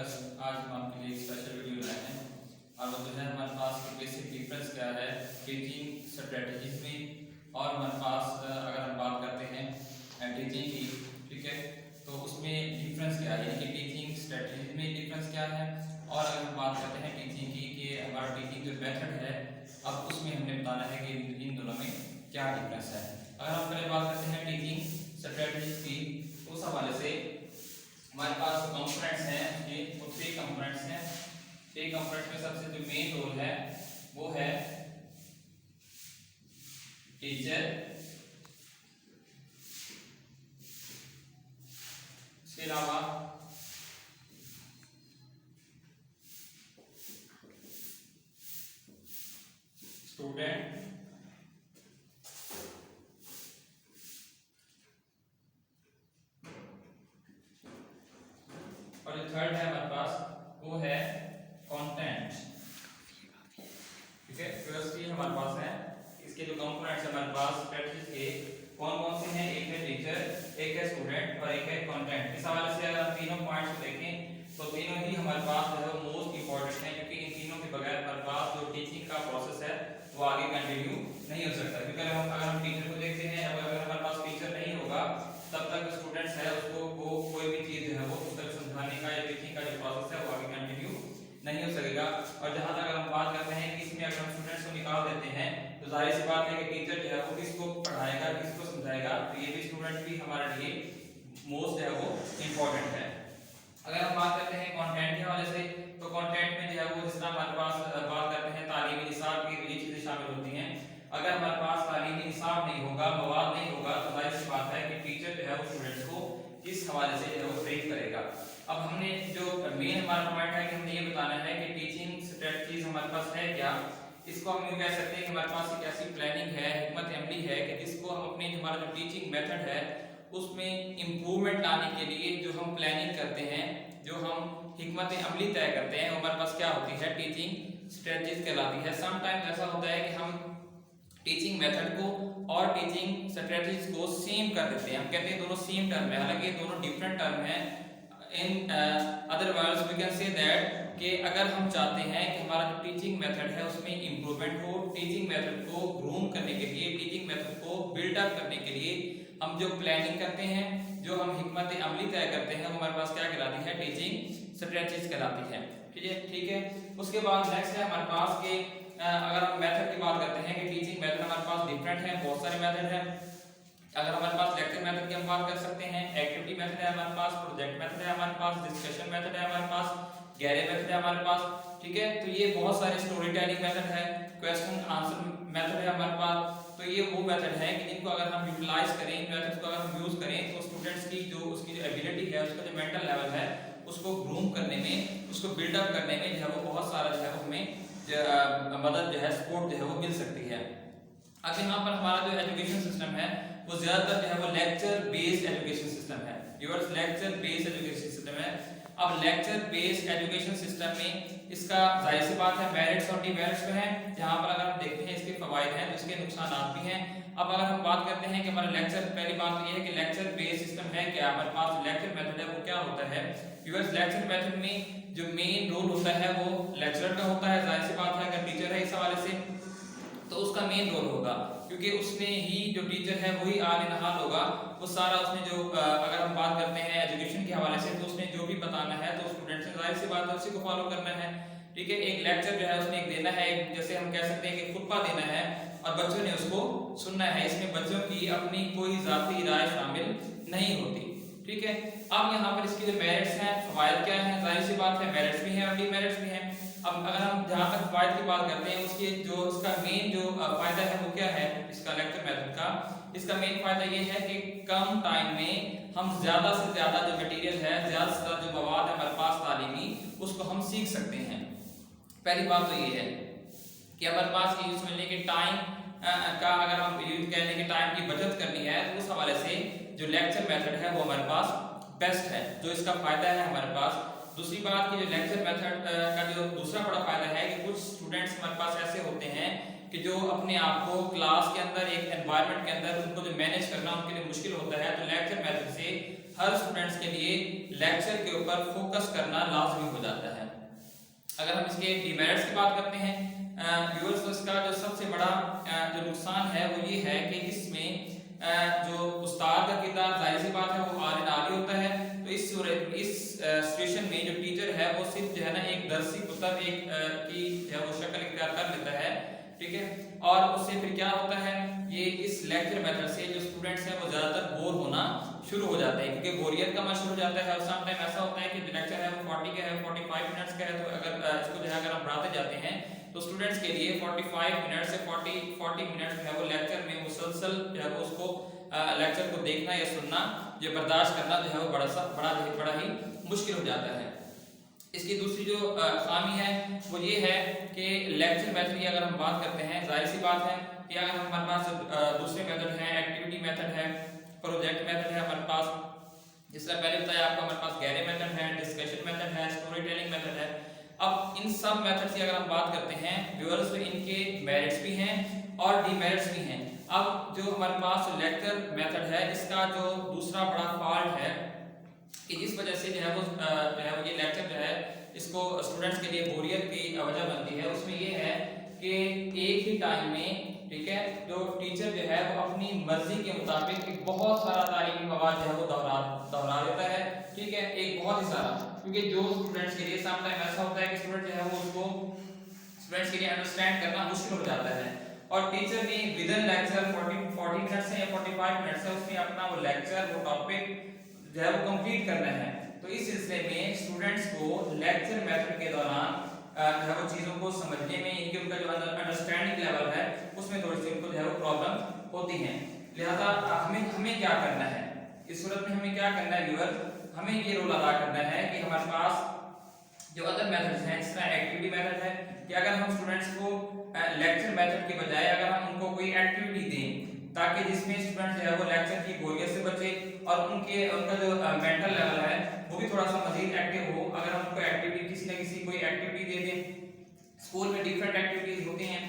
आज हम आपके लिए एक स्पेशल वीडियो लाए हैं और वो जो है हमारे पास बेसिक डिफरेंस क्या है टीचिंग स्ट्रेटजीज में और हमारे पास अगर हम बात करते हैं टीचिंग की, ठीक है, तो उसमें डिफरेंस क्या है, यानी कि टीचिंग स्ट्रेटजीज में डिफरेंस क्या है। और अगर हम बात करते हैं टीचिंग की कि हमारा टीचिंग जो मेथड है अब उसमें हमने बताना है कि इन दोनों में क्या डिफरेंस है। अगर हम पहले बात करते हैं टीचिंग स्ट्रेटजीज की, तो उस हवाले से हमारे पास कंपोनेंट्स हैं उसके, वो 3 कंपोनेंट्स हैं। 3 कंपोनेंट्स में सबसे जो मेन रोल है वो है टीचर, इसके अलावा स्टूडेंट और जो थर्ड है हमारे पास वो है कंटेंट, ठीक है। फर्स्ट हमारे पास है इसके जो कंपोनेंट्स हमारे पास स्ट्रेटजीज के कौन कौन से हैं, एक है टीचर, एक है स्टूडेंट और एक है कंटेंट। इस हवाले से अगर हम तीनों पॉइंट्स को देखें तो तीनों ही हमारे पास जो है मोस्ट इंपॉर्टेंट है, क्योंकि इन तीनों के बगैर हमारे पास जो टीचिंग का प्रोसेस है वो आगे कंटिन्यू नहीं हो सकता। क्योंकि अगर हम टीचर को देखते हैं, अगर हमारे पास टीचर नहीं होगा तब तक स्टूडेंट्स है उसको वो कोई भी चीज जो है वो उस तक समझाने का या टीचिंग का जो प्रोसेस है वो आगे कंटिन्यू नहीं हो सकेगा। और जहां तक अगर हम बात करते हैं कि इसमें अगर हम स्टूडेंट्स को निकाल देते हैं तो जाहिर सी बात है कि टीचर जो है वो किसको पढ़ाएगा, किसको समझाएगा, तो ये भी स्टूडेंट भी हमारे लिए मोस्ट है वो इम्पोर्टेंट है। अगर हम बात करते हैं कंटेंट के हवाले से, तो कंटेंट में जो है वो जिस तरह हमारे पास बात करते हैं तालीमी निसाब की, ये चीजें शामिल होती हैं। अगर हमारे पास तालीमी निसाब नहीं होगा, मवाद नहीं होगा, तो जाहिर सी बात है कि टीचर जो है वो स्टूडेंट्स को किस हवाले से जो है वो ट्रेन करेगा। अब हमने जो मेन हमारा पॉइंट है कि हमने ये बताना है कि टीचिंग स्ट्रेटजीज हमारे पास है क्या। इसको हम यूं कह सकते हैं कि हमारे पास एक ऐसी प्लानिंग है, हिकमत अमली है कि जिसको हम अपने हमारा जो टीचिंग मेथड है उसमें इम्प्रूवमेंट लाने के लिए जो हम प्लानिंग करते हैं, जो हम हिकमत अमली तय करते हैं, हमारे पास क्या होती है, टीचिंग स्ट्रेटजीज कहलाती है। समटाइम्स ऐसा होता है कि हम टीचिंग मेथड को और टीचिंग स्ट्रेटजीज को सेम कर देते हैं, हम कहते हैं दोनों सेम टर्म है, हालांकि दोनों डिफरेंट टर्म है। In other words we can say that कि अगर हम चाहते हैं कि हमारा जो टीचिंग मेथड है उसमें इंप्रूवमेंट हो, टीचिंग मेथड को ग्रूम करने के लिए, टीचिंग मेथड को बिल्ड अप करने के लिए हम जो प्लानिंग करते हैं, जो हम हिकमत अमली तय करते हैं, वो हमारे पास क्या कहलाती है, टीचिंग स्ट्रेटजीज कहलाती है। ठीक है। उसके बाद नेक्स्ट है हमारे पास कि अगर हम मेथड की बात करते हैं कि टीचिंग मेथड हमारे पास डिफरेंट है, बहुत सारे मेथड हैं। अगर हमारे पास लेक्चर मेथड की हम बात कर सकते हैं, एक्टिविटी मेथड है हमारे पास, प्रोजेक्ट मेथड है हमारे पास, डिस्कशन मेथड है हमारे पास, गैरे मेथड है हमारे पास, ठीक है। तो ये बहुत सारे स्टोरी टेलिंग मेथड है, क्वेश्चन आंसर मेथड है हमारे पास। तो ये वो मेथड है कि जिनको अगर हम यूटिलाइज करें, इन मेथड्स को अगर हम यूज करें तो स्टूडेंट्स की जो उसकी जो एबिलिटी है, उसका जो मेंटल लेवल है, उसको ग्रूम करने में, उसको बिल्डअप करने में जो है वो बहुत सारा जो है हमें मदद जो है, सपोर्ट जो है वो मिल सकती है। अब यहाँ पर हमारा जो एजुकेशन सिस्टम है वो ज्यादातर जो है वो लेक्चर बेस्ड एजुकेशन सिस्टम है, yours lecture based education system है। अब लेक्चर बेस्ड एजुकेशन सिस्टम में इसका जाहिर सी बात है मेरिट्स और डिमेरिट्स में है। जहाँ पर अगर हम देखते हैं इसके फवायद हैं तो इसके नुकसान भी हैं। अब अगर हम बात करते हैं कि हमारा लेक्चर, पहली बात तो ये है कि लेक्चर बेस्ड सिस्टम है क्या, हमारे पास लेक्चर मेथड है वो क्या होता है। योर्स लेक्चर मेथड में जो मेन रोल होता है वो लेक्चरर का होता है, जाहिर सी बात है अगर टीचर है इस हवाले से तो उसका मेन रोल होगा, क्योंकि उसने ही जो टीचर है वही आने नहाल होगा, वो सारा उसने जो अगर हम बात करते हैं एजुकेशन के हवाले से तो उसने जो भी बताना है तो स्टूडेंट्स ने जाहिर सी बात है उसी को फॉलो करना है, ठीक है। एक लेक्चर जो है उसने एक देना है, एक जैसे हम कह सकते हैं कि खुतबा देना है और बच्चों ने उसको सुनना है, इसमें बच्चों की अपनी कोई जाती राय शामिल नहीं होती, ठीक है। अब यहाँ पर इसकी जो मेरिट्स हैं, फवायद क्या है, जाहिर सी बात है मेरिट्स भी हैं और डिमेरिट्स भी हैं। अब अगर हम जहाँ तक फायदे की बात करते हैं, उसके जो इसका मेन जो फायदा है वो क्या है इसका लेक्चर मेथड का, इसका मेन फायदा ये है कि कम टाइम में हम ज्यादा से ज्यादा जो मटेरियल है, ज्यादा से ज्यादा जो मवाद है हमारे पास तालीमी, उसको हम सीख सकते हैं। पहली बात तो ये है कि हमारे पास यूज मिलने के टाइम का, अगर हम यूज करने के टाइम की बचत करनी है तो उस हवाले से जो लेक्चर मेथड है वो हमारे पास बेस्ट है, जो इसका फायदा है हमारे पास। दूसरी बात की जो लेक्चर मेथड का जो दूसरा बड़ा फायदा है कि कुछ स्टूडेंट्स हमारे पास ऐसे होते हैं कि जो अपने आप को क्लास के अंदर, एक एनवायरनमेंट के अंदर उनको जो मैनेज करना उनके लिए मुश्किल होता है, तो लेक्चर मेथड से हर स्टूडेंट्स के लिए लेक्चर के ऊपर फोकस करना लाजमी हो जाता है। अगर हम इसके डिमेरिट्स की बात करते हैं व्यूअर्स, तो इसका जो सबसे बड़ा जो नुकसान है वो ये है कि इसमें जो उस्ताद का किरदार जाहिर सी बात है वो आर एन आली होता है। तो इस सिचुएशन में जो टीचर है वो सिर्फ जो है ना एक दरसी पुतर एक की जो है वो शक्ल इख्तियार कर लेता है, ठीक है। और उससे फिर क्या होता है, ये इस लेक्चर मेथड से जो स्टूडेंट्स हैं वो ज़्यादातर बोर होना शुरू हो जाते हैं, क्योंकि बोरियत का शुरू हो जाता है। और सम टाइम ऐसा होता है कि जो लेक्चर है वो 40 का है, 45 मिनट्स का है, तो अगर इसको जो है अगर हम बढ़ाते जाते हैं तो स्टूडेंट्स के लिए 45 मिनट से 40 मिनट जो है वो लेक्चर में मुसलसल जो है वो उसको लेक्चर को देखना या सुनना, ये बर्दाश्त करना जो है वो बड़ा ही मुश्किल हो जाता है। इसकी दूसरी जो खामी है वो ये है कि लेक्चर मेथड की अगर हम बात करते हैं, जाहिर सी बात है कि अगर हमारे पास दूसरे मेथड हैं, एक्टिविटी मेथड है, प्रोजेक्ट मेथड है हमारे पास, जिस तरह पहले बताया आपको हमारे पास गैरे मेथड है, डिस्कशन मेथड है, स्टोरी टेलिंग मेथड है। अब इन सब मेथड की अगर हम बात करते हैं व्यूअर्स, तो इनके मेरिट्स भी हैं और डीमेरिट्स भी हैं। अब जो हमारे पास लेक्चर मेथड है, इसका जो दूसरा बड़ा फॉल्ट है कि जिस वजह से जो है वो ये लेक्चर जो है इसको स्टूडेंट्स के लिए बोरियत की वजह बनती है, उसमें ये है कि एक ही टाइम में, ठीक है, जो टीचर जो है वो अपनी मर्जी के मुताबिक एक बहुत सारा तालीमी मवाद जो है वो दोहरा देता है, ठीक है, एक बहुत ही सारा, क्योंकि जो स्टूडेंट्स के लिए सम टाइम ऐसा होता है कि स्टूडेंट जो है वो उसको स्टूडेंट्स के लिए अंडरस्टैंड करना मुश्किल हो जाता है, और टीचर ने विद इन लेक्चर 40 मिनट्स है या 45 मिनट्स है उसमें अपना वो लेक्चर वो टॉपिक जो है वो कंप्लीट करना है। तो इस सिलसिले में स्टूडेंट्स को लेक्चर मेथड के दौरान जो है वो चीज़ों को समझने में, इनके उनका जो अंडरस्टैंडिंग लेवल है उसमें थोड़ी सी उनको जो है वो प्रॉब्लम होती है। लिहाजा हमें क्या करना है इस सूरत में, हमें क्या करना है व्यूअर, हमें ये रोल अदा करना है कि हमारे पास जो अदर मेथड्स हैं, जिस तरह एक्टिविटी मेथड है, कि अगर हम स्टूडेंट्स को लेक्चर मेथड के बजाय अगर हम उनको कोई एक्टिविटी दें ताकि जिसमें स्टूडेंट जो है वो लेक्चर की बोरियत से बचे और उनका जो मेंटल लेवल है वो भी थोड़ा सा मजीद एक्टिव हो। अगर हम उनको एक्टिविटी किसी न किसी कोई एक्टिविटी दे दें, स्कूल में डिफरेंट एक्टिविटीज होती हैं,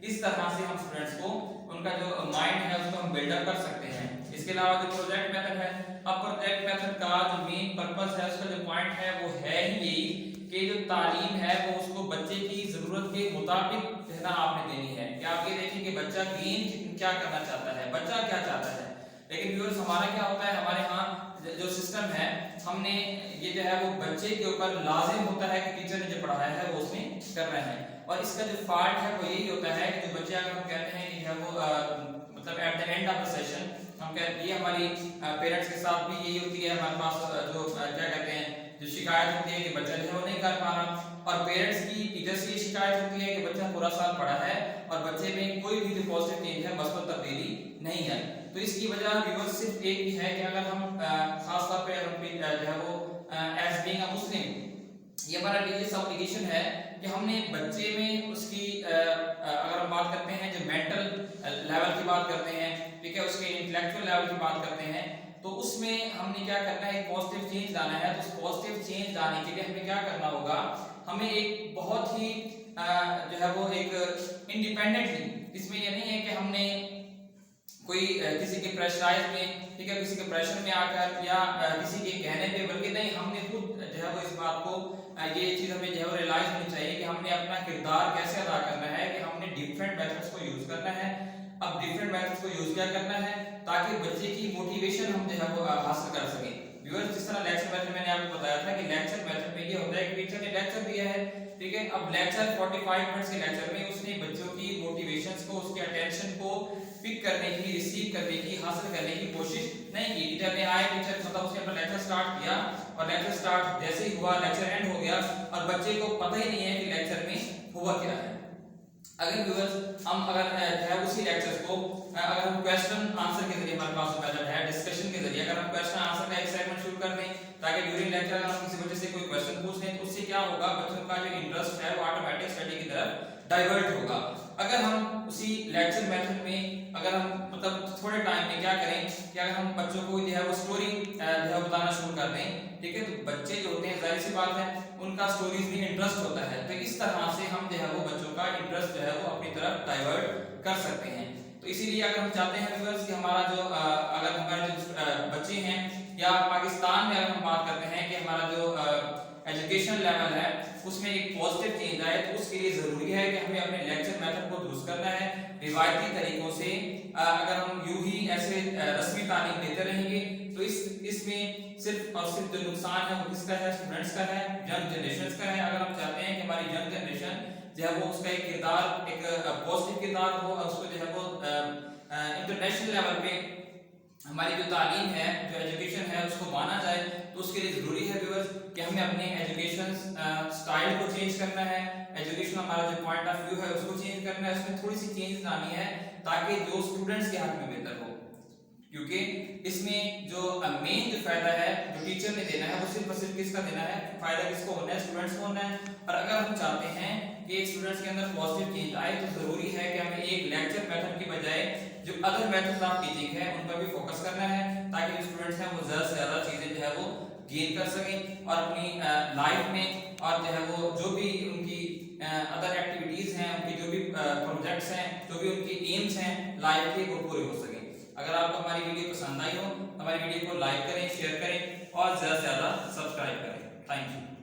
इस तरह से हम स्टूडेंट्स को उनका जो माइंड है उसको हम बिल्डअप कर सकते हैं। इसके अलावा जो प्रोजेक्ट मेथड है, अब प्रोजेक्ट मेथड का जो मेन पर्पस है, उसका जो पॉइंट है वो है ही यही कि जो तालीम है वो उसको बच्चे की जरूरत के मुताबिक जो है आपने देनी है, कि आप ये देखिए कि बच्चा गेन क्या करना चाहता है, बच्चा क्या चाहता है। लेकिन व्यूअर्स हमारा क्या होता है, हमारे यहाँ जो सिस्टम है, हमने ये जो है वो बच्चे के ऊपर लाजिम होता है कि टीचर ने जो पढ़ाया है वो उसने करना है, और इसका जो फॉल्ट है वो यही होता है कि जो बच्चे अगर हम कहते हैं कि जो है वो मतलब at the end of the session हम कहते हैं, हमारी पेरेंट्स के साथ भी यही होती है, हमारे पास जो क्या कहते हैं जो शिकायत होती है कि बच्चा जो है वो नहीं कर पा रहा, और पेरेंट्स की टीचर्स की शिकायत होती है कि बच्चा पूरा साल पढ़ा है और बच्चे में कोई भी जो पॉजिटिव चेंज है, मस्बत तब्दीली नहीं है। तो इसकी वजह व्यूअर्स सिर्फ एक ही है कि अगर हम खास तौर पे जो है वो एज बीइंग अ मुस्लिम, ये हमारा रिलीजियस ऑब्लिगेशन है कि हमने बच्चे में उसकी अगर हम बात करते हैं जो मेंटल लेवल की बात करते हैं, ठीक है, उसके इंटेलेक्चुअल लेवल की बात करते हैं, तो उसमें हमने क्या करना है, एक पॉजिटिव चेंज लाना है। तो उस पॉजिटिव चेंज लाने के लिए हमें क्या करना होगा, हमें एक बहुत ही जो है वो एक इंडिपेंडेंटली, इसमें ये नहीं है कि हमने कोई किसी के प्रेशराइज में, ठीक है, किसी के प्रेशर में आकर या किसी के कहने पे, बल्कि नहीं, हमने खुद जो है वो इस बात को ये चीज़ हमें जो है वो रियलाइज होनी चाहिए कि हमने अपना किरदार कैसे अदा करना है, कि हमने डिफरेंट मेथड्स को यूज करना है। अब डिफरेंट मेथड्स को यूज क्या करना है ताकि बच्चे की मोटिवेशन हम जो है वो हासिल कर सकें। व्यूअर्स, जिस तरह लेक्चर मेथड मैंने आपको बताया था कि लेक्चर मेथड में ये होता है कि टीचर ने लेक्चर दिया है, ठीक है, अब लेक्चर 45 मिनट्स के लेक्चर में उसने बच्चों की मोटिवेशंस को, उसके अटेंशन को पिक करने की, रिसीव करने की, हासिल करने की कोशिश नहीं की। टीचर ने आए, टीचर मतलब उसने अपना लेक्चर स्टार्ट किया और लेक्चर स्टार्ट जैसे ही हुआ लेक्चर एंड हो गया और बच्चे को पता ही नहीं है कि लेक्चर में हुआ क्या है। अगर व्यूअर्स हम अगर है उसी लेक्चर्स को अगर हम क्वेश्चन आंसर के जरिए, हमारे पास मेथड है डिस्कशन के जरिए, अगर हम क्वेश्चन आंसर का एक सेगमेंट शुरू कर दें ताकि ड्यूरिंग लेक्चर अगर हम किसी बच्चे से कोई क्वेश्चन पूछ लें तो उससे क्या होगा, बच्चों का जो इंटरेस्ट है वो ऑटोमेटिक स्टडी की तरफ डाइवर्ट होगा। अगर हम उसी लेक्चर मेथड में अगर हम मतलब थोड़े टाइम में क्या करें कि अगर हम बच्चों को जो है वो स्टोरी जो है बताना शुरू कर दें, ठीक है, तो बच्चे जो होते हैं जाहिर सी बात है उनका स्टोरीज में इंटरेस्ट होता है, तो इस तरह से हम जो है वो बच्चों का इंटरेस्ट जो है वो अपनी तरफ डाइवर्ट कर सकते हैं। तो इसीलिए अगर हम चाहते हैं व्यूअर्स कि हमारा जो अगर हमारे जो बच्चे हैं या पाकिस्तान में अगर हम बात करते हैं कि हमारा जो एजुकेशन लेवल है उसमें एक पॉजिटिव चेंज आए, तो उसके लिए जरूरी है कि हमें अपने लेक्चर मेथड को दुरुस्त करना है। रिवायती तरीकों से अगर हम यूं ही ऐसे रस्मी तालीम देते रहेंगे तो इसमें सिर्फ और सिर्फ जो नुकसान है वो किसका है, स्टूडेंट्स का है, यंग जनरेशन का है। अगर हम चाहते हैं कि हमारी यंग जनरेशन जो है वो उसका एक किरदार, एक पॉजिटिव किरदार हो और उसको जो है वो इंटरनेशनल लेवल पे हमारी जो तालीम है, जो एजुकेशन है उसको माना जाए, तो उसके लिए जरूरी है व्यूअर्स कि हमें अपने एजुकेशन स्टाइल को चेंज करना है। एजुकेशन हमारा जो पॉइंट ऑफ व्यू है उसको चेंज करना है, उसमें थोड़ी सी चेंज लानी है ताकि जो स्टूडेंट्स के हक में बेहतर हो। क्योंकि इसमें जो मेन जो फायदा है जो टीचर ने देना है वो सिर्फ और सिर्फ किसका देना है, फायदा किसको होना है, स्टूडेंट्स को होना है। और अगर हम चाहते हैं कि स्टूडेंट्स के अंदर पॉजिटिव चेंज आए तो जरूरी है कि हमें एक लेक्चर मेथड की बजाय जो अदर मेथड्स ऑफ टीचिंग है उन पर भी फोकस करना है, ताकि जो स्टूडेंट्स हैं वो ज्यादा से ज्यादा चीजें जो है वो गेन कर सकें और अपनी लाइफ में और जो है वो जो भी उनकी अदर एक्टिविटीज हैं, उनकी जो भी प्रोजेक्ट्स हैं, जो भी उनकी एम्स हैं लाइफ के, वो पूरे हो सके। अगर आपको हमारी वीडियो पसंद आई हो तो हमारी वीडियो को लाइक करें, शेयर करें और ज्यादा से ज्यादा सब्सक्राइब करें। Thank you.